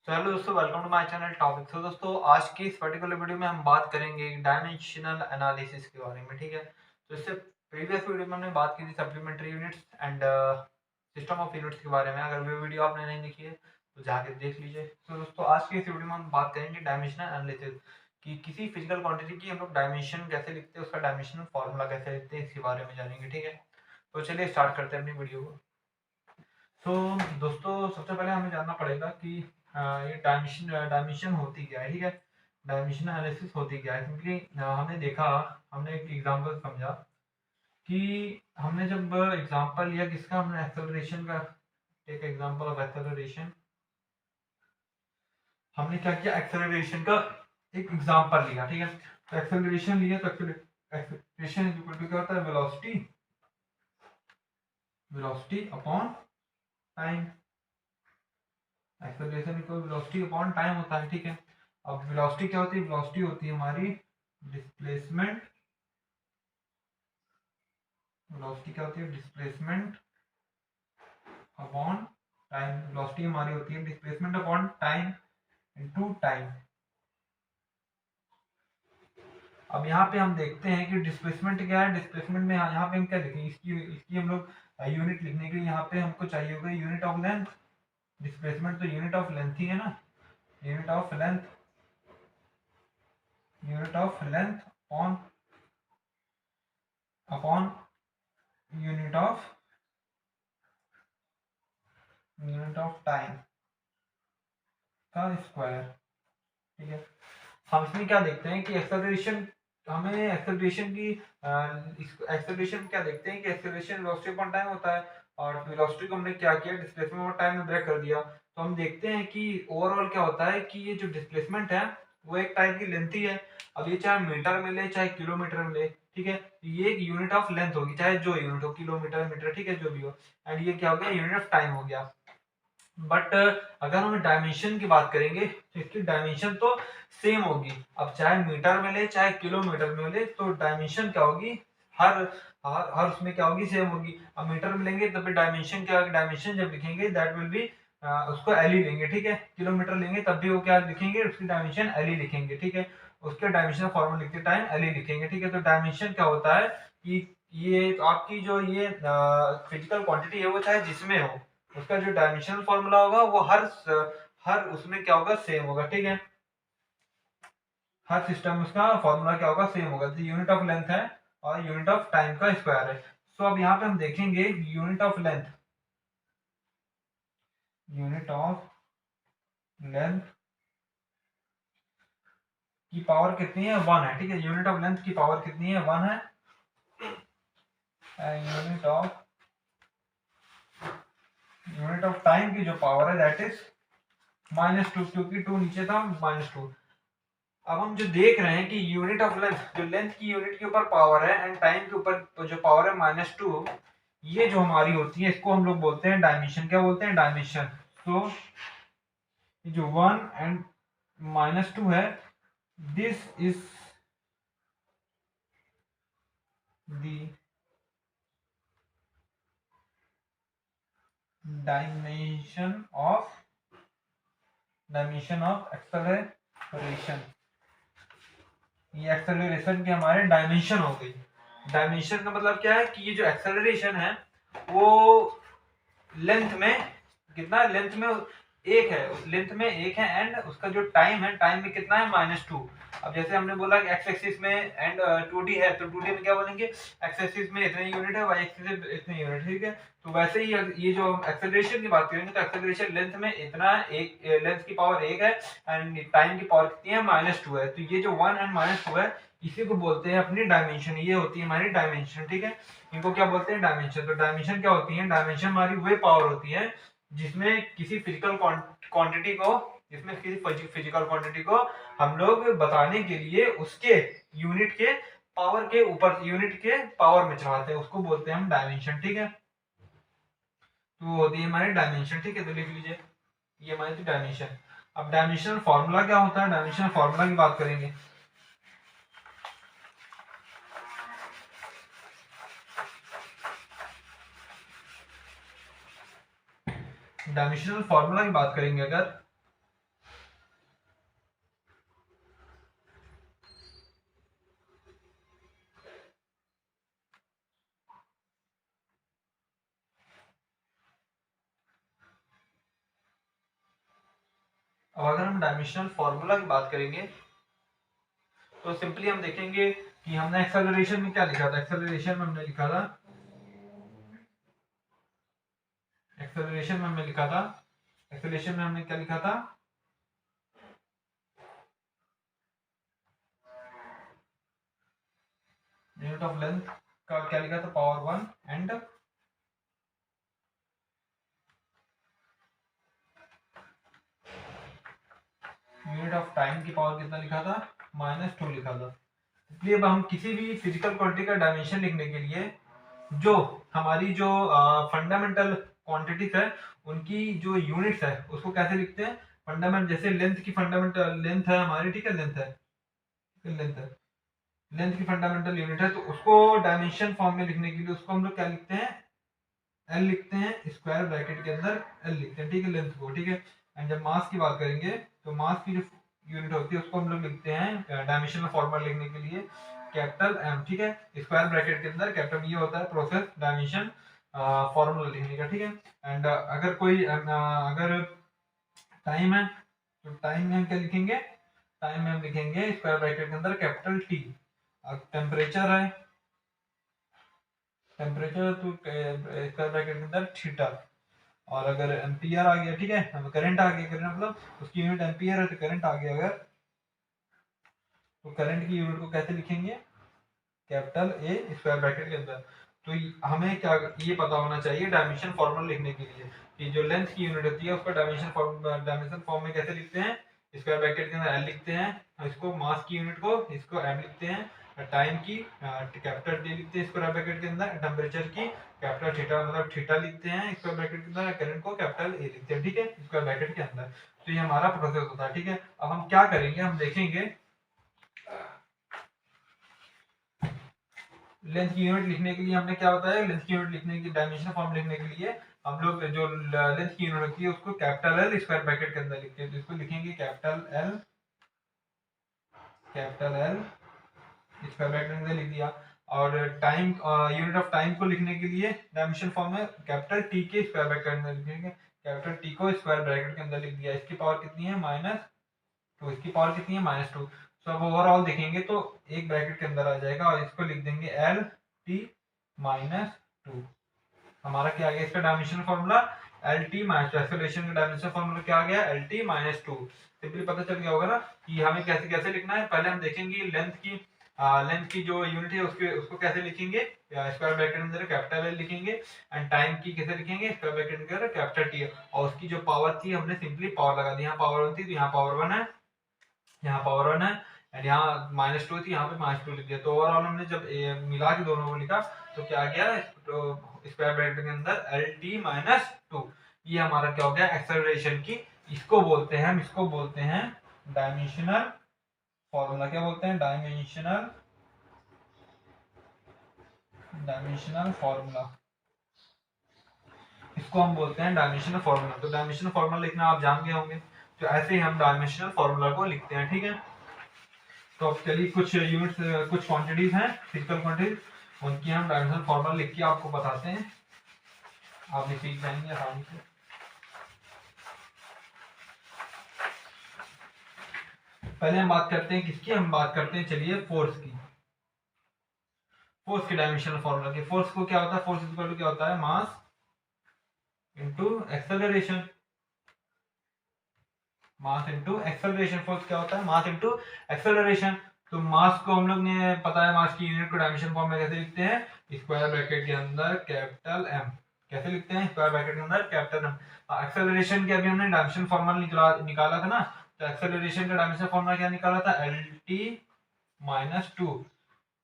तो हेलो दोस्तों, welcome to my channel topic. तो दोस्तों, आज की इस पर्टिकुलर वीडियो में हम बात करेंगे डायमेंशनल एनालिसिस के बारे में। ठीक है, तो इससे प्रीवियस वीडियो में हमने बात की थी supplementary units and system of units के बारे में। अगर वो वीडियो आपने नहीं देखी है तो जाके देख लीजिए। तो दोस्तों, आज की इस वीडियो में हम बात करेंगे डायमेंशनल एनालिसिस कि किसी फिजिकल क्वांटिटी की हम लोग डायमेंशन कैसे लिखते हैं, उसका डायमेंशनल फॉर्मूला कैसे लिखते हैं, इसके बारे में जानेंगे। ठीक है, तो चलिए स्टार्ट करते हैं अपनी वीडियो को। तो दोस्तों, सबसे पहले हमें जानना पड़ेगा कि ये डायमेंशन होती क्या है। ठीक है, डायमेंशन एनालिसिस होती क्या है, क्योंकि हमने देखा, हमने एक एग्जांपल समझा कि हमने जब एग्जांपल लिया किसका, हमने एक्सेलरेशन का। Take example of acceleration. हमने क्या किया, एक्सेलरेशन का एक एग्जांपल लिया। ठीक है, तो एक्सेलरेशन लिया, तो एक्सेलरेशन इज इक्वल टू क्या होता है, velocity, velocity upon time. Acceleration equal velocity upon time होता है। ठीक है, अब वेलोसिटी क्या होती है, वेलोसिटी होती है हमारी डिस्प्लेसमेंट। वेलोसिटी क्या होती है, डिस्प्लेसमेंट अपॉन टाइम। वेलोसिटी हमारी होती है displacement upon time into time. अब यहाँ पे हम देखते हैं कि डिस्प्लेसमेंट क्या है। डिस्प्लेसमेंट में यहाँ पे हम क्या लिखेंगे, इसकी इसकी हम लोग यूनिट लिखने के लिए यहाँ पे हमको चाहिए होगा यूनिट ऑफ लेंथ। डिस्प्लेसमेंट तो यूनिट ऑफ लेंथ ही है ना, unit of length, unit of length on upon unit of time का स्क्वायर। ठीक है, हम इसमें क्या देखते हैं कि एक्सेलरेशन, हमें एक्सेलरेशन की एक्सेलरेशन क्या देखते हैं कि एक्सेलरेशन वेलोसिटी अपॉन टाइम होता है, और वेलोसिटी को हमने क्या किया, डिस्प्लेसमेंट और टाइम में ब्रेक कर दिया। तो हम देखते हैं कि ओवरऑल क्या होता है कि ये जो डिस्प्लेसमेंट है वो एक टाइप की लेंथ ही है। अब ये चाहे मीटर में ले चाहे किलोमीटर में ले, ठीक है, ये एक यूनिट ऑफ लेंथ होगी, चाहे जो यूनिट हो, किलोमीटर, मीटर, ठीक है, जो भी हो। एंड ये क्या हो गया, यूनिट ऑफ टाइम हो गया। बट अगर हम डायमेंशन की बात करेंगे तो इसकी डायमेंशन तो सेम होगी। अब चाहे मीटर में ले चाहे किलोमीटर में ले, तो डायमेंशन क्या होगी, हर हर उसमें क्या होगी, सेम होगी। अब मीटर में लेंगे तब भी डायमेंशन क्या होगी, डायमेंशन जब लिखेंगे दैट विल बी, उसको एल ही लेंगे। ठीक है, किलोमीटर लेंगे तब भी वो क्या लिखेंगे, उसकी डायमेंशन एल ही लिखेंगे। ठीक है, उसके डायमेंशन फॉर्मूला लिखते टाइम एल ही लिखेंगे। ठीक है, तो डायमेंशन क्या होता है कि ये आपकी जो ये फिजिकल क्वांटिटी है वो चाहे जिसमें हो, उसका जो डायमेंशनल फॉर्मूला होगा वो हर उसमें क्या होगा, सेम होगा। ठीक है, हर सिस्टम उसका फॉर्मूला क्या होगा, सेम होगा। तो यूनिट ऑफ लेंथ है और यूनिट ऑफ टाइम का स्क्वायर है। सो अब यहाँ पे हम देखेंगे unit of length, unit of length की पावर कितनी है, 1 है। ठीक है, यूनिट ऑफ लेंथ की पावर कितनी है, 1 है। यूनिट ऑफ टाइम की जो पावर है दैट इज -2, क्योंकि 2 नीचे था, -2। अब हम जो देख रहे हैं कि यूनिट ऑफ लेंथ, जो लेंथ की यूनिट के ऊपर पावर है एंड टाइम के ऊपर जो पावर है -2, ये जो हमारी होती है इसको हम लोग बोलते हैं डायमेंशन। क्या बोलते हैं, डायमेंशन। तो जो 1 एंड -2 है, this is the dimension of acceleration. ये एक्सेलरेशन के हमारे डायमेंशन हो गई। डायमेंशन का मतलब क्या है कि ये जो एक्सेलरेशन है वो लेंथ में कितना, लेंथ में एक है, उस लेंथ में एक है, एंड उसका जो टाइम है, टाइम में कितना है, -2। अब जैसे हमने बोला कि एक्स एक्सिस में एंड 2D है, तो 2D में क्या बोलेंगे, एक्स एक्सिस में इतने यूनिट है, वाई एक्सिस में इतने यूनिट। ठीक है, तो वैसे ही ये जो एक्सेलरेशन की बात करेंगे तो एक्सेलरेशन लेंथ में इतना है, एक लेंथ की पावर 1 है एंड टाइम की पावर कितनी है, -2 है। तो ये जो 1 एंड -2 है, इसी को बोलते हैं अपनी डायमेंशन। ये होती है हमारी डायमेंशन। ठीक है, इनको क्या बोलते हैं, डायमेंशन। तो डायमेंशन क्या होती है, डायमेंशन हमारी वही पावर होती है जिसमें किसी फिजिकल क्वांटिटी को, जिसमें किसी फिजिकल क्वांटिटी को हम लोग बताने के लिए उसके यूनिट के पावर के ऊपर, यूनिट के पावर में चढ़ाते हैं, उसको बोलते हैं हम डायमेंशन। ठीक है, तो वो होती है हमारी डायमेंशन। ठीक है, तो लिख लीजिए ये हमारी डायमेंशन। अब डायमेंशनल फॉर्मूला क्या होता है, डायमेंशनल फॉर्मूला की बात करेंगे। डायमेंशनल फॉर्मूला की बात करेंगे अगर, अब अगर हम डायमेंशनल फॉर्मूला की बात करेंगे तो सिंपली हम देखेंगे कि हमने एक्सेलरेशन में क्या लिखा था। एक्सेलरेशन में हमने लिखा था एक्सेलरेशन में हमने लिखा था एक्सेलरेशन में हमने क्या लिखा था, यूनिट ऑफ लेंथ का क्या लिखा था, power 1 and unit of time की पावर कितना लिखा था, -2 लिखा था। इसलिए अब हम किसी भी फिजिकल क्वांटिटी का डायमेंशन लिखने के लिए जो हमारी जो फंडामेंटल क्वांटिटीज है उनकी जो यूनिट्स है उसको कैसे लिखते हैं, फंडामेंट, जैसे लेंथ की फंडामेंटल लेंथ है हमारी, ठीक है, लेंथ की फंडामेंटल यूनिट है, तो उसको डायमेंशन फॉर्म में लिखने के लिए उसको हम लोग क्या लिखते हैं, एल लिखते हैं, स्क्वायर ब्रैकेट के अंदर एल लिखते हैं, ठीक है, लेंथ को, ठीक है। एंड जब मास की बात करेंगे तो मास की जो यूनिट होती है उसको हम लोग लिखते हैं डायमेंशनल फॉर्मूला लिखने के लिए कैपिटल एम, ठीक है, स्क्वायर ब्रैकेट के अंदर कैपिटल, ये होता है प्रोसेस डायमेंशन फॉर्मूला लिखने का, ठीक है। एंड अगर कोई अगर टाइम है तो टाइम में हम क्या लिखेंगे, टाइम में हम लिखेंगे स्क्वायर ब्रैकेट के अंदर कैपिटल टी। टेम्परेचर है, टेम्परेचर तो स्क्वायर ब्रैकेट के अंदर थीटा। और अगर एम्पियर आ गया, ठीक है, करंट आ गया, करंट मतलब उसकी यूनिट एम्पियर है, तो करंट आ गया अगर, तो करंट की यूनिट को कैसे लिखेंगे, कैपिटल ए स्क्वायर ब्रैकेट के अंदर। तो हमें क्या ये पता होना चाहिए डायमेंशन फॉर्मूला लिखने के लिए कि जो लेंथ की यूनिट होती है उसको डायमेंशन फॉर्म में कैसे लिखते हैं, स्क्वायर ब्रैकेट के अंदर एल लिखते हैं, इसको मास की यूनिट को इसको एम लिखते हैं, टाइम की कैपिटल टी लिखते हैं स्क्वायर ब्रैकेट के अंदर, टेम्परेचर की कैपिटल थीटा मतलब थीटा लिखते हैं स्क्वायर ब्रैकेट के अंदर, करंट को कैपिटल ए लिखते हैं, ठीक है, स्क्वायर ब्रैकेट के अंदर। तो ये हमारा प्रोसेस होता है, ठीक है। अब हम क्या करेंगे, हम देखेंगे लेंथ की यूनिट लिखने के लिए हमने क्या बताया, लेंथ की यूनिट लिखने की डायमेंशन फॉर्म लिखने के लिए हम लोग जो लेंथ की यूनिट होती है उसको कैपिटल एल स्क्वायर ब्रैकेट के अंदर लिखते हैं, तो इसको लिखेंगे कैपिटल एल स्क्वायर ब्रैकेट के अंदर लिख दिया। और टाइम यूनिट ऑफ टाइम को लिखने के लिए डायमेंशन फॉर्म में कैपिटल टी के स्क्वायर ब्रैकेट के अंदर लिखेंगे, कैपिटल टी को स्क्वायर ब्रैकेट के अंदर लिख दिया। इसकी पावर कितनी है, -2, इसकी पावर कितनी है, -2। तो अब ओवरऑल देखेंगे तो एक ब्रैकेट के अंदर आ जाएगा और इसको लिख देंगे एल टी -2। हमारा क्या आ गया इसका dimension formula, L T minus, acceleration का डायमेंशन फॉर्मूला क्या आ गया, एल टी -2। सिंपली पता चल गया होगा ना कि हमें कैसे कैसे लिखना है। पहले हम देखेंगे लेंथ की जो यूनिट है उसको कैसे लिखेंगे, स्क्वायर ब्रैकेट के अंदर कैपिटल एल लिखेंगे, एंड टाइम की कैसे लिखेंगे, स्क्वायर ब्रैकेट के अंदर कैपिटल टी, और उसकी जो पावर थी हमने सिंपली पावर लगा दी, यहाँ पावर 1 थी तो यहाँ पावर 1 है, यहाँ पावर 1 है, एंड यहाँ -2 थी, यहाँ पे -2 लिख दिया। तो ओवरऑल हमने जब मिला के दोनों को लिखा तो क्या आ गया, स्क्वायर ब्रैकेट के अंदर एल टी -2। ये हमारा क्या हो गया, एक्सेलरेशन की, इसको बोलते हैं, हम इसको बोलते हैं डायमेंशनल फॉर्मूला। क्या बोलते हैं, डायमेंशनल फॉर्मूला, इसको हम बोलते हैं डायमेंशनल फॉर्मूला। तो डायमेंशनल फॉर्मूला लिखना आप जान गए होंगे, तो ऐसे ही हम डायमेंशनल फॉर्मूला को लिखते हैं, ठीक है। तो अब चलिए कुछ यूनिट्स, कुछ क्वांटिटीज हैं फिजिकल क्वांटिटीज, उनकी हम डायमेंशनल फॉर्मूला लिख के आपको बताते हैं, आप भी सीख जाएंगे आसानी से। पहले हम बात करते हैं किसकी, हम बात करते हैं चलिए फोर्स की, फोर्स की डायमेंशनल फॉर्मूला की। फोर्स को क्या होता है, फोर्स इक्वल टू क्या होता है, mass into acceleration, mass into acceleration. Force क्या होता है, मास इनटू एक्सेलरेशन। तो मास को हम लोग ने पता है, मास की यूनिट को डायमेंशन फॉर्म में कैसे लिखते हैं, स्क्वायर ब्रैकेट के अंदर कैपिटल एम, कैसे लिखते हैं, स्क्वायर ब्रैकेट के अंदर कैपिटल एम। एक्सेलरेशन के अभी हमने डायमेंशन फॉर्मूला निकाला था ना, तो एक्सेलरेशन का डायमेंशन फॉर्मूला क्या निकाला था, एल टी -2,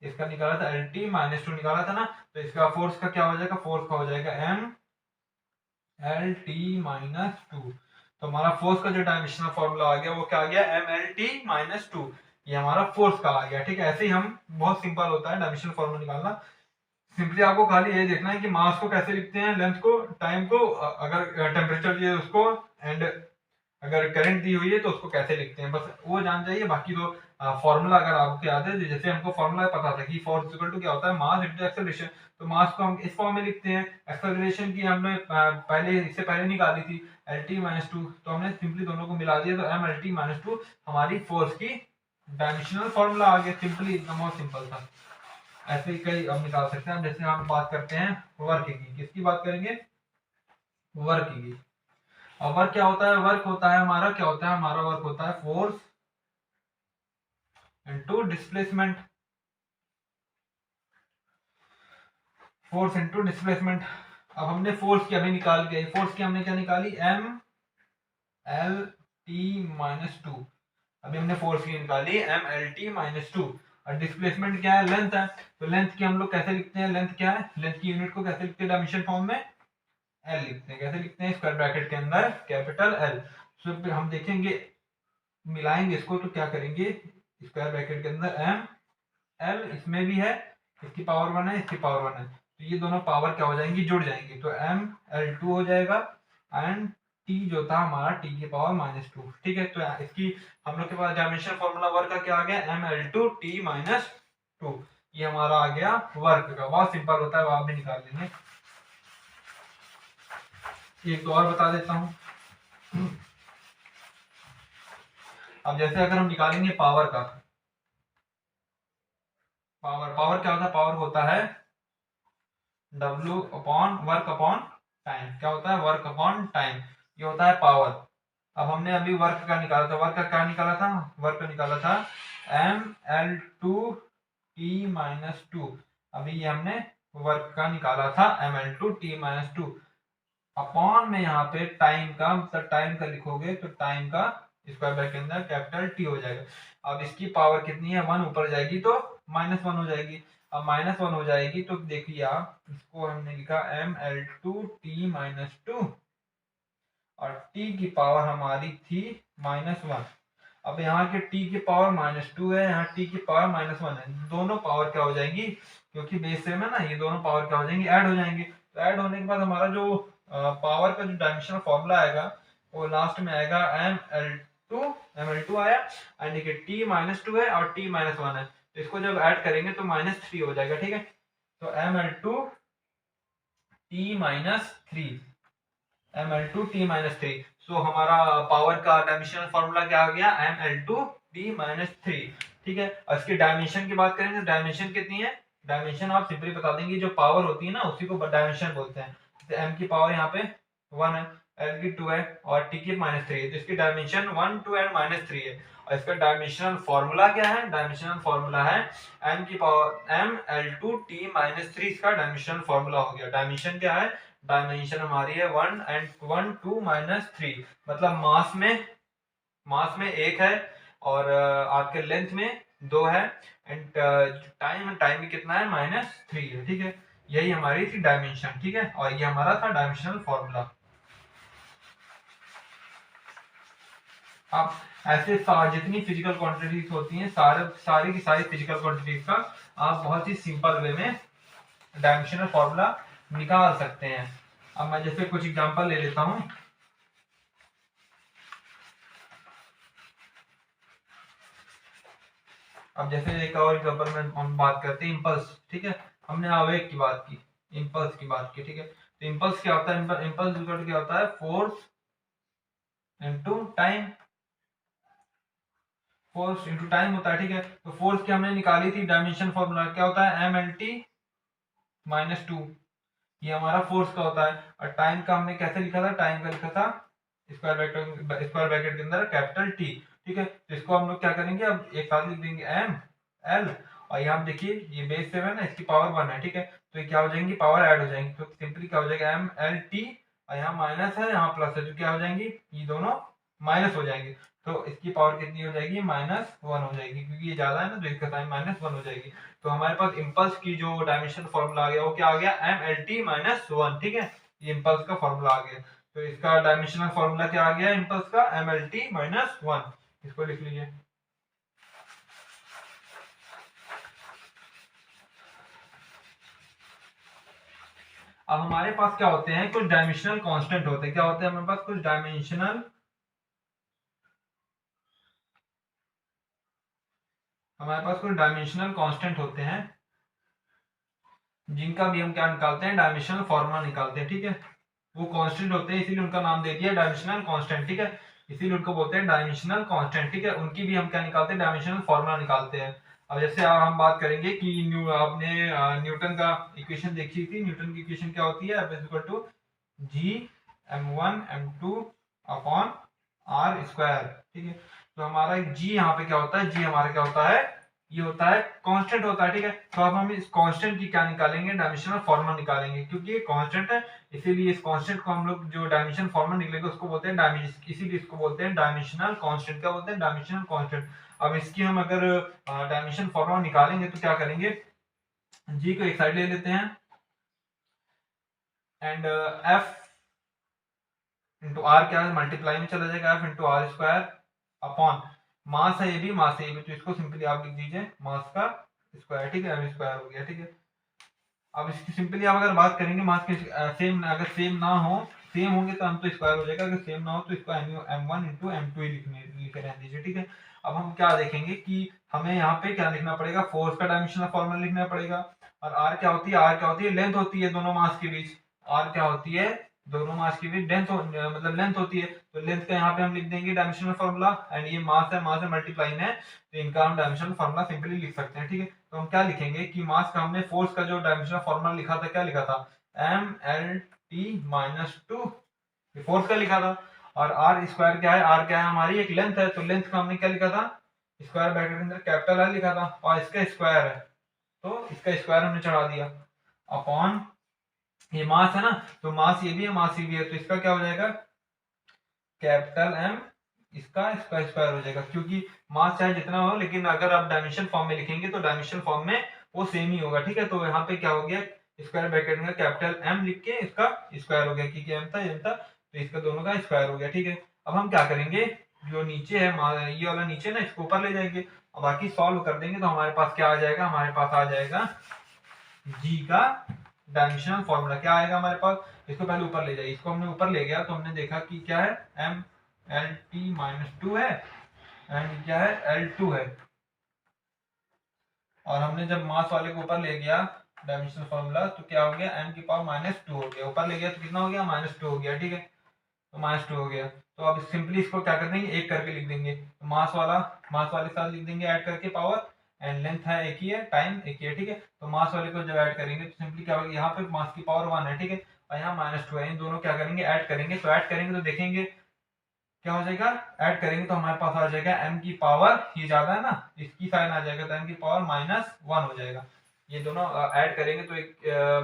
इसका निकाला था एल टी -2 निकाला था ना। तो इसका फोर्स का क्या हो जाएगा, फोर्स का हो जाएगा एम एल टी -2। तो हमारा फोर्स का जो डायमेंशनल फॉर्मूला आ गया वो क्या आ गया, एम एल टी -2, ये हमारा फोर्स का आ गया, ठीक है। ऐसे ही हम, बहुत सिंपल होता है डायमेंशनल फॉर्मूला निकालना। सिंपली आपको खाली ये देखना है कि मास को कैसे लिखते हैं, लेंथ को, टाइम को, अगर टेम्परेचर चाहिए उसको, एंड अगर करंट दी हुई है तो उसको कैसे लिखते हैं, बस वो जान जाइए। बाकी तो फॉर्मूला अगर आपको याद है, जैसे हमको फॉर्मूला पता था कि फोर्स इक्वल टू क्या होता है, मास इनटू एक्सेलरेशन। तो मास को हम इस फॉर्म में लिखते हैं। एक्सेलरेशन की हमने पहले इससे पहले निकाली थी lt माइनस टू, तो हमने सिंपली दोनों को मिला दिया, तो m lt माइनस टू हमारी फोर्स की डायमेंशनल फॉर्मूला आ गया। सिंपली एकदम बहुत सिंपल था। ऐसे ही कई हम निकाल सकते हैं। जैसे हम बात करते हैं वर्क की, किसकी बात करेंगे, वर्क की। और वर्क क्या होता है, वर्क होता है हमारा, क्या होता है हमारा वर्क होता है force into displacement, force into displacement. अब हमने फोर्स की अभी निकाल के, फोर्स की हमने क्या निकाली, M L T minus two. अभी हमने फोर्स की निकाली M L T minus two. और डिस्प्लेसमेंट क्या है, लेंथ है। तो लेंथ की हम लोग कैसे लिखते हैं, लेंथ क्या है, लेंथ की यूनिट को कैसे लिखते हैं डायमेंशन फॉर्म में, एल लिखते हैं। कैसे लिखते हैं, स्क्वायर ब्रैकेट के अंदर कैपिटल एल। तो हम देखेंगे, मिलाएंगे इसको तो क्या करेंगे, स्क्वायर ब्रैकेट के अंदर एम एल, इसमें भी है, इसकी पावर वन है, इसकी पावर वन है, तो ये दोनों पावर क्या हो जाएंगी, जुड़ जाएंगी। तो एम एल टू हो जाएगा एंड टी जो था हमारा टी की पावर माइनस टू। ठीक है, तो इसकी हम लोग के पास डायमेंशन फॉर्मूला वर्क का क्या आ गया, M L two T minus two. ये हमारा आ गया वर्क का। बहुत सिंपल होता है, वो आप भी निकाल लेंगे। एक तो और बता देता हूँ। अब जैसे अगर हम निकालेंगे पावर का, पावर क्या होता है, पावर होता है W upon work upon time. क्या होता है, वर्क अपॉन टाइम, ये होता है पावर। अब हमने अभी वर्क का निकाला था, वर्क का क्या निकाला था, वर्क का निकाला था M L two T minus two. अभी ये हमने वर्क का निकाला था M L two T minus two. Upon में यहाँ पे टाइम का, मतलब टाइम का लिखोगे तो टाइम का स्क्वायर ब्रैकेट के अंदर कैपिटल टी हो जाएगा। अब इसकी पावर कितनी है, वन ऊपर जाएगी तो माइनस वन हो जाएगी। अब माइनस वन हो जाएगी तो देखिए आप, इसको हमने लिखा M L two T minus two और t की पावर हमारी थी माइनस वन। अब यहाँ के t की पावर माइनस टू है, यहाँ t की पावर माइनस वन है। दोनों पावर क्या हो जाएंगी, क्योंकि बेस सेम है ना, ये दोनों पावर क्या हो जाएंगी, ऐड हो जाएंगे। तो ऐड होने के बाद हमारा जो पावर का जो डायमेंशनल फॉर्मूला आएगा वो लास्ट में आएगा एम एल टू आया, एंड देखिए टी माइनस टू है और टी माइनस वन है, तो इसको जब ऐड करेंगे तो माइनस थ्री हो जाएगा। ठीक है, तो M L two T minus three, M L two T minus three. So हमारा पावर का डायमेंशनल फॉर्मूला क्या आ गया, M L two T minus three. ठीक है, और इसकी डायमेंशन की बात करेंगे, डायमेंशन कितनी है, डायमेंशन आप सिंपली बता देंगे, जो पावर होती है ना उसी को डायमेंशन बोलते हैं। तो एम की पावर यहाँ पे वन है, एल की टू है और टी की माइनस थ्री है, तो इसकी dimension one two and minus three है। और इसका डायमेंशनल फॉर्मूला क्या है, डायमेंशनल फॉर्मूला है एम की power M L two T minus three, इसका डायमेंशनल फॉर्मूला हो गया। डायमेंशन क्या है, डायमेंशन हमारी है one and one two minus three, मतलब मास में एक है और आपके लेंथ में दो है, एंड टाइम भी कितना है, माइनस थ्री है। ठीक है, यही हमारी थी डायमेंशन। ठीक है, और ये हमारा था डायमेंशनल फॉर्मूला। अब ऐसे जितनी फिजिकल क्वांटिटीज होती हैं, सारी की सारी फिजिकल क्वांटिटीज का आप बहुत ही सिंपल वे में डायमेंशनल फॉर्मूला निकाल सकते हैं। अब मैं जैसे कुछ एग्जांपल ले लेता हूं। अब जैसे एक और एग्जांपल में हम बात करते हैं इम्पल्स। ठीक है, हमने आवेग की बात की, इम्पल्स की बात की। ठीक है, तो इम्पल्स क्या होता है, इम्पल्स इक्वल क्या होता है, force into time, force into time होता है। ठीक है, तो फोर्स की हमने निकाली थी डायमेंशन फॉर्मूला, क्या होता है, M L T minus two, ये हमारा फोर्स का होता है। और टाइम का हमने कैसे लिखा था, टाइम का लिखा था स्क्वायर ब्रैकेट के अंदर कैपिटल टी। ठीक है, तो इसको हम लोग क्या करेंगे, अब एक साथ लिख देंगे एम एल, और यहाँ देखिए ये बेस सेवन है ना, इसकी पावर वन है। ठीक है, तो ये क्या हो जाएंगी, पावर ऐड हो जाएंगी, तो सिंपली क्या हो जाएगा, एम एल टी, और यहाँ माइनस है यहाँ प्लस है, तो क्या हो जाएंगी, ये दोनों माइनस हो जाएंगे। तो इसकी पावर कितनी हो जाएगी, माइनस वन हो जाएगी, क्योंकि ये ज्यादा है ना, तो इसका साइन माइनस वन हो जाएगी। तो हमारे पास इम्पल्स की जो डायमेंशन फॉर्मूला आ गया वो क्या आ गया, M L T minus one. ठीक है, ये इम्पल्स का फॉर्मूला आ गया। तो इसका डायमेंशनल फॉर्मूला क्या आ गया इम्पल्स का, M L T minus one. इसको लिख लीजिए। अब हमारे पास क्या होते हैं, कुछ डायमेंशनल कांस्टेंट होते हैं। क्या होते हैं हमारे पास, कुछ डायमेंशनल हमारे पास कोई डायमेंशनल कांस्टेंट होते हैं जिनका भी हम क्या निकालते हैं, डायमेंशनल फॉर्मूला निकालते हैं, ठीक है। वो कांस्टेंट होते हैं इसीलिए उनका नाम दे दिया डायमेंशनल कांस्टेंट, ठीक है। इसीलिए उनको बोलते हैं डायमेंशनल कांस्टेंट, ठीक है। उनकी भी हम क्या निकालते हैं, डायमेंशनल फॉर्मूला निकालते हैं। अब जैसे हम बात करेंगे कि आपने न्यूटन का इक्वेशन देखी थी। न्यूटन की इक्वेशन क्या होती है, F equal to G m1 m2 upon R square, ठीक है। तो हमारा जी यहाँ पे क्या होता है, जी हमारा क्या होता है, ये होता है कांस्टेंट होता है, ठीक है। तो अब हम इस कांस्टेंट की क्या निकालेंगे, डायमेंशनल फॉर्मूला निकालेंगे, क्योंकि ये कांस्टेंट है इसीलिए इस कांस्टेंट को हम लोग जो डायमेंशन फॉर्मूला निकलेगा उसको बोलते हैं डायमेंशन, इसीलिए इसको बोलते हैं डायमेंशनल कांस्टेंट। क्या बोलते हैं, डायमेंशनल कांस्टेंट। अब इसकी हम अगर डायमेंशन फॉर्मूला निकालेंगे तो क्या करेंगे, जी को एक साइड ले लेते हैं एंड एफ इंटू आर क्या है, मल्टीप्लाई में चला जाएगा, F into R square upon mass है ये भी, मास है ये भी, तो इसको सिंपली आप लिख दीजिए मास का स्क्वायर, ठीक है। एम स्क्वायर हो गया, ठीक है। अब इसकी सिंपली आप अगर बात करेंगे मास के सेम, अगर सेम ना हो, सेम होंगे तो हम तो स्क्वायर हो जाएगा, अगर सेम ना हो तो इसको m1 इंटू m2 ही लिखे रहने दीजिए, ठीक है। अब हम क्या देखेंगे कि हमें यहाँ पे क्या लिखना पड़ेगा, फोर्स का डायमेंशनल फॉर्मूला लिखना पड़ेगा। और आर क्या होती है, आर क्या होती है, लेंथ होती है दोनों मास के बीच। आर क्या होती है, दोनों मास के बीच मतलब लेंथ होती है, तो लेंथ का यहाँ पे हम लिख देंगे डायमेंशनल फॉर्मूला। एंड ये मास है मल्टीप्लाइन है, तो इनका हम डायमेंशनल फॉर्मूला सिंपली लिख सकते हैं, ठीक है। तो हम क्या लिखेंगे कि मास का हमने फोर्स का जो डायमेंशनल फॉर्मूला लिखा था, क्या लिखा था, mlt-2, फोर्स का लिखा था। और आर स्क्वायर क्या है, आर क्या है, हमारी एक लेंथ है, तो लेंथ का हमने क्या लिखा था, स्क्वायर ब्रैकेट के अंदर कैपिटल आर लिखा था, और इसका स्क्वायर है तो इसका स्क्वायर हमने चढ़ा दिया अपॉन, ये मास है ना, तो मास ये भी है, मास ये भी है, तो इसका क्या हो जाएगा, कैपिटल एम, इसका स्क्वायर हो जाएगा, क्योंकि मास चाहे जितना हो, लेकिन अगर आप डायमेंशन फॉर्म में लिखेंगे तो डायमेंशन फॉर्म में वो सेम ही होगा, ठीक है। तो यहाँ पे क्या हो गया, स्क्वायर ब्रैकेट में कैपिटल एम लिख के इसका स्क्वायर हो गया, क्योंकि एम था एम था, तो इसका दोनों का स्क्वायर हो गया, ठीक है। अब हम क्या करेंगे, जो नीचे है ये वाला नीचे ना, इसको ऊपर ले जाएंगे और बाकी सॉल्व कर देंगे, तो हमारे पास क्या आ जाएगा, हमारे पास आ जाएगा जी का डायमेंशनल फॉर्मूला। क्या आएगा हमारे पास, इसको पहले ऊपर ले जाइए, इसको हमने ऊपर ले गया तो हमने देखा कि क्या है, एम एल टी माइनस 2 है एंड क्या है, L2 है। और हमने जब मास वाले को ऊपर ले गया डायमेंशनल फॉर्मूला, तो क्या हो गया, m की पावर -2 हो गया, ऊपर ले गया तो कितना हो गया, -2 हो गया, ठीक है। तो -2 हो गया, तो अब सिंपली इसको क्या कर देंगे, एक करके लिख देंगे, तो मास वाले साथ लिख देंगे ऐड करके पावर, एंड लेंथ है एक ही है, टाइम एक ही है, ठीक है। तो मास वाले को जब ऐड करेंगे तो सिंपली क्या होगा, यहाँ पे मास की पावर 1 है, ठीक है, और यहाँ -2 है, इन दोनों क्या करेंगे, ऐड करेंगे, तो ऐड करेंगे तो देखेंगे क्या हो जाएगा, ऐड करेंगे तो हमारे पास आ जाएगा m की पावर, ये ज्यादा है ना, इसकी साइन आ जाएगा, तो m की पावर -1 हो जाएगा। ये दोनों ऐड करेंगे तो एक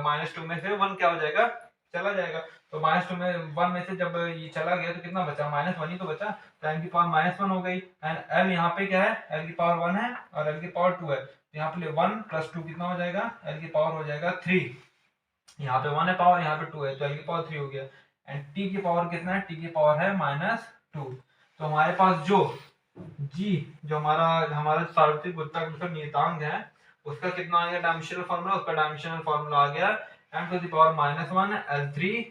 -2 में से 1 क्या हो जाएगा, चला जाएगा, तो -2 में 1 में से जब ये चला गया तो कितना बचा, -1 ही तो बचा, तो m की पावर -1 हो गई। एंड l यहाँ पे क्या है, l की पावर 1 है और l की पावर 2 है, तो यहाँ पे 1 + 2 कितना हो जाएगा, l की पावर हो जाएगा 3। यहाँ पे 1 है पावर, यहाँ पे 2 है, तो l की पावर 3 हो गया। एंड t की पावर कितना है, t की पावर है -2। तो हमारे पास जो g, जो हमारा हमारा सार्वत्रिक गुरुत्वाकर्षण नियतांक है, उसका कितना आ गया डायमेंशनल फार्मूला, उसका डायमेंशनल फार्मूला आ गया m⁻⁻1 L3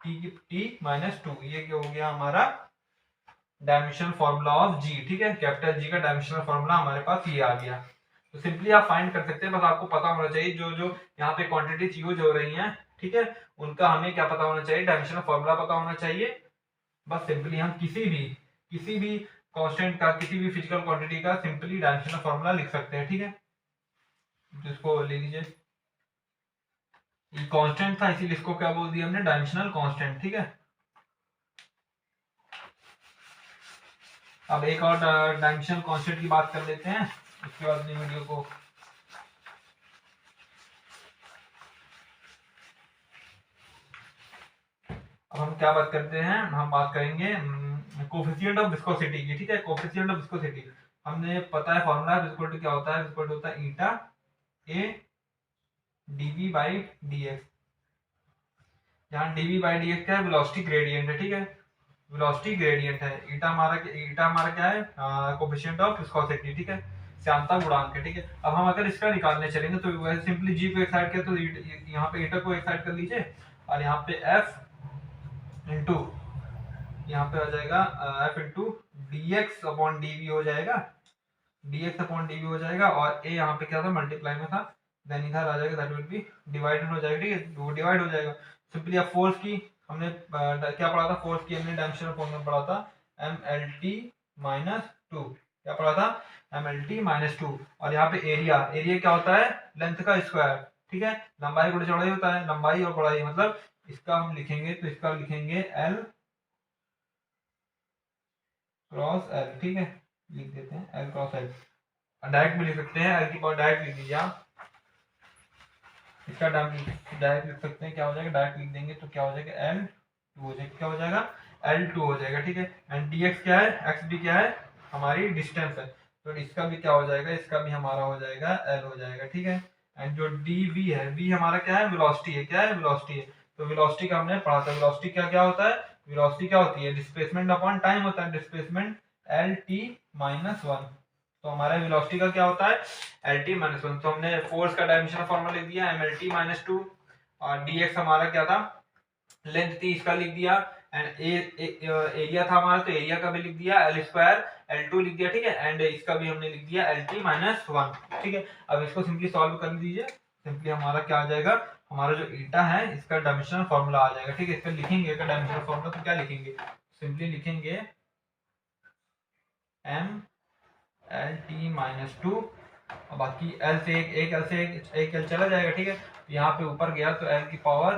t-2, ये क्या हो गया हमारा डायमेंशनल फार्मूला ऑफ g, ठीक है। कैपिटल G का डायमेंशनल फार्मूला हमारे पास ये आ गया। तो सिंपली आप फाइंड कर सकते हैं, बस आपको पता होना चाहिए जो जो यहाँ पे क्वांटिटीज यूज हो रही हैं, ठीक है, उनका हमें क्या पता होना चाहिए, डायमेंशनल फार्मूला पता होना चाहिए। बस सिंपली हम किसी भी कांस्टेंट का, किसी भी फिजिकल क्वांटिटी का सिंपली डायमेंशनल फार्मूला लिख सकते हैं, ठीक है। तो इसको ले लीजिए, ये कांस्टेंट था इसीलिए इसको क्या बोल दिया हमने, डायमेंशनल कांस्टेंट, ठीक है। अब एक और डायमेंशनल कांस्टेंट की बात कर लेते हैं, उसके बाद अपनी वीडियो को अब हम क्या बात करते हैं, हम बात करेंगे कोफिशिएंट ऑफ विस्कोसिटी की, ठीक है। कोफिशिएंट ऑफ विस्कोसिटी हमने पता है फॉर्मूला, इक्वल टू क्या होता है, इक्वल टू होता है ईटा ए dv/dx, जहां dv/dx क्या है, वेलोसिटी ग्रेडियंट है, ठीक है, वेलोसिटी ग्रेडियंट है। ईटा हमारा क्या है, कोफिशिएंट ऑफ विस्कोसिटी, ठीक है, श्यानता गुणांक है, ठीक है। अब हम अगर इसका निकालने चलेंगे तो वैसे सिंपली जी को एक साइड कर, तो यहाँ पे ईटा को एक साइड कर लीजिए और यहाँ पे एफ इंटू, यहाँ पे आ जाएगा एफ इंटू dx/dv हो जाएगा, dx अपॉन dv हो जाएगा, और a यहाँ पे क्या था, मल्टीप्लाई में था, देन इधर आ जाएगा, दैट विल बी डिवाइडेड हो जाएगा, ठीक है, वो डिवाइड हो जाएगा। सिंपली अब फोर्स की हमने क्या पढ़ा था, फोर्स की हमने डायमेंशनल फॉर्म में पढ़ा था mlt माइनस 2, क्या पढ़ा था, mlt माइनस 2। और यहाँ पे एरिया, एरिया क्या होता है, लेंथ का स्क्वायर, ठीक है, लंबाई गुणा चौड़ाई होता है, लंबाई और चौड़ाई, मतलब इसका हम लिखेंगे तो इसका लिखेंगे l क्रॉस l, ठीक है, लिख देते हैं l क्रॉस l। डायरेक्ट भी लिख सकते हैं, l की पावर डायरेक्ट लिख दीजिए आप, इसका डायरेक्ट लिख सकते हैं, क्या हो जाएगा, डायरेक्ट लिख देंगे तो क्या हो जाएगा, l2 हो जाएगा, क्या हो जाएगा, l2 हो जाएगा, ठीक है। एंड dx क्या है, x भी क्या है, हमारी डिस्टेंस है, तो इसका भी क्या हो जाएगा, इसका भी हमारा हो जाएगा l हो जाएगा, ठीक है। एंड जो dv है, v हमारा क्या है, वेलोसिटी है, क्या है, वेलोसिटी है। तो वेलोसिटी का हमने पढ़ा था, वेलोसिटी क्या क्या होता है, वेलोसिटी क्या होती है, डिस्प्लेसमेंट अपॉन टाइम होता है, डिस्प्लेसमेंट lt माइनस 1। तो हमारा वेलोसिटी का क्या होता है, lt माइनस 1। तो हमने फोर्स का डायमेंशनल फॉर्मूला लिख दिया mlt माइनस 2, और dx हमारा क्या था, लेंथ थी, इसका लिख दिया। एंड एरिया था हमारा, तो एरिया का भी लिख दिया, एल स्क्वायर l2 लिख दिया, ठीक है। एंड इसका भी हमने लिख दिया lt माइनस 1, ठीक है। अब इसको सिंपली सॉल्व कर लीजिए, सिंपली हमारा क्या आ जाएगा, हमारा जो ईटा है इसका डायमेंशनल फॉर्मूला आ जाएगा, ठीक है। इसका लिखेंगे इसका डायमेंशनल फॉर्मूला, तो क्या लिखेंगे, सिंपली लिखेंगे m lt माइनस 2, और बाकी l से एक l से एक l चला जाएगा, ठीक है। यहाँ पे ऊपर गया तो l की पावर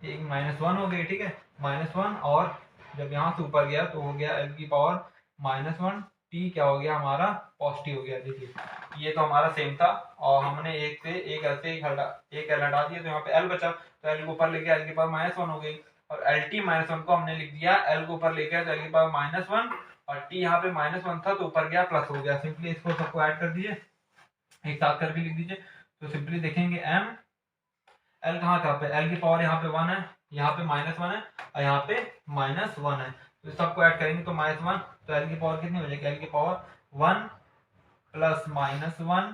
एक माइनस 1 हो गई, ठीक है, माइनस 1। और जब यहाँ से ऊपर गया तो हो गया l की पावर माइनस 1, t क्या हो गया हमारा, पॉजिटिव हो गया। देखिए ये तो हमारा सेम था, और हमने एक से एक l से एक l हटा दिया, तो यहाँ पे l बचा, तो l को ऊपर लेके l की पावर माइनस 1 हो गई। और lt माइनस 1 को हमने लिख दिया, l को ऊपर लेके l की पावर माइनस 1, और t यहाँ पे माइनस 1 था तो ऊपर गया प्लस हो गया। सिंपली इसको सबको ऐड कर दीजिए, एक साथ करके लिख दीजिए। तो सिंपली देखेंगे m l कहाँ पे, l की पावर यहाँ पे 1 है, यहाँ पे माइनस 1 है, और यहाँ पे माइनस 1 है, तो सबको ऐड करेंगे तो माइनस 1, तो l की पावर कितनी हो जाएगी, l की power 1 plus minus 1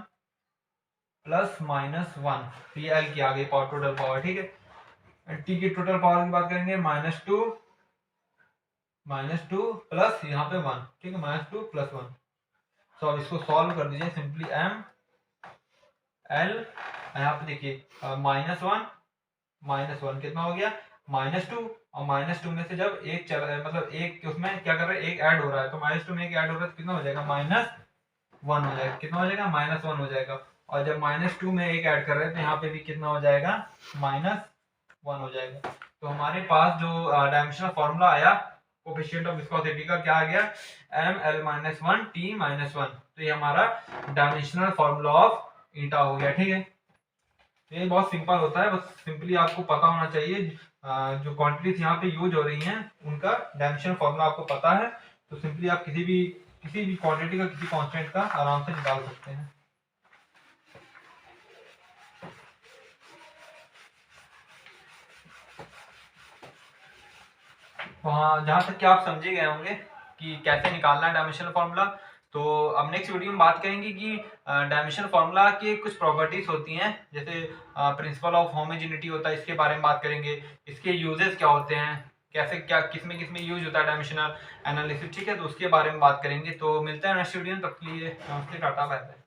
plus minus 1, तो ये l की आ गई पावर, टोटल पावर, ठीक है। t की टोटल पावर की बात करेंगे माइनस टू प्लस यहाँ पे 1, ठीक है, माइनस 2 प्लस 1। तो अब इसको सॉल्व कर दीजिए, सिंपली m l, यहाँ पे देखिए माइनस 1 कितना हो गया, माइनस 2, और माइनस 2 में से जब एक चला, मतलब एक उसमें क्या कर रहा है, एक ऐड हो रहा है, तो माइनस 2 में एक ऐड हो रहा है तो कितना हो जाएगा, माइनस 1 हो जाएगा, कितना हो जाएगा, माइनस 1 हो जाएगा। और जब माइनस 2 में एक ऐड कर रहे हैं तो यहाँ पे भी कितना हो जाएगा, माइनस 1 हो जाएगा। तो हमारे पास जो डायमेंशनल फॉर्मूला आया कोफिशिएंट ऑफ विस्कोसिटी का, क्या आ गया, m l minus 1 t minus 1। तो ये हमारा डायमेंशनल फॉर्मूला ऑफ ईटा हो गया, ठीक है। ये बहुत सिंपल होता है, बस सिंपली आपको पता होना चाहिए जो क्वांटिटीज यहाँ पे यूज हो रही हैं उनका डायमेंशनल फॉर्मूला आपको पता है, तो सिंपली आप किसी भी क्वांटिटी का, किसी कांस्टेंट का आराम से निकाल सकते हैं। तो हाँ, जहाँ तक कि आप समझे गए होंगे कि कैसे निकालना है डायमेंशनल फॉर्मूला, तो अब नेक्स्ट वीडियो में बात करेंगे कि डायमेंशनल फॉर्मूला की कुछ प्रॉपर्टीज होती हैं, जैसे प्रिंसिपल ऑफ होमोजेनिटी होता है, इसके बारे में बात करेंगे, इसके यूजेस क्या होते हैं, कैसे क्या किसमें यूज होता है डायमेंशनल एनालिसिस, ठीक है, तो उसके बारे में बात करेंगे। तो मिलते हैं नेक्स्ट वीडियो में, तब के लिए नमस्ते, टाटा, बाय बाय।